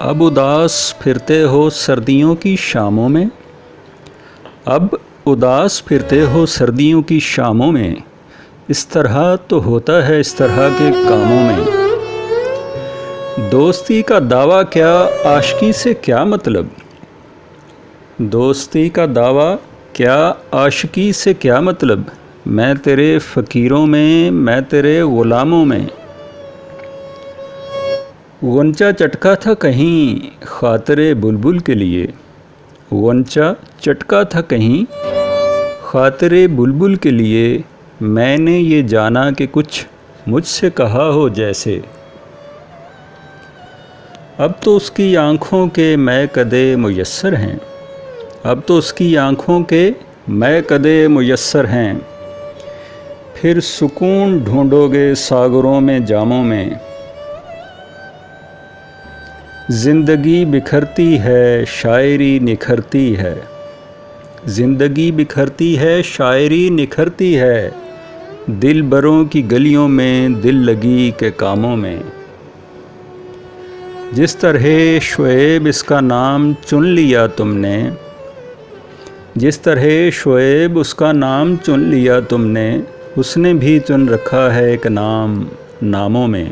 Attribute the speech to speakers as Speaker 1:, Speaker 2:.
Speaker 1: اب اداس پھرتے ہو سردیوں کی شاموں میں، اب اداس پھرتے ہو سردیوں کی شاموں میں، اس طرح تو ہوتا ہے اس طرح کے کاموں میں۔ دوستی کا دعویٰ کیا عاشقی سے کیا مطلب، دوستی کا دعویٰ کیا عاشقی سے کیا مطلب، میں تیرے فقیروں میں میں تیرے غلاموں میں۔ غنچہ چٹکا تھا کہیں خاطر بلبل کے لیے، غنچہ چٹکا تھا کہیں خاطر بلبل کے لیے، میں نے یہ جانا کہ کچھ مجھ سے کہا ہو جیسے۔ اب تو اس کی آنکھوں کے مے کدے میسر ہیں، اب تو اس کی آنکھوں کے مے کدے میسر ہیں، پھر سکون ڈھونڈو گے ساغروں میں جاموں میں۔ زندگی بکھرتی ہے شاعری نکھرتی ہے، زندگی بکھرتی ہے شاعری نکھرتی ہے، دل بروں کی گلیوں میں دل لگی کے کاموں میں۔ جس طرح شعیب اس کا نام چن لیا تم نے، جس طرح شعیب اس کا نام چن لیا تم نے، اس نے بھی چن رکھا ہے ایک نام ناموں میں۔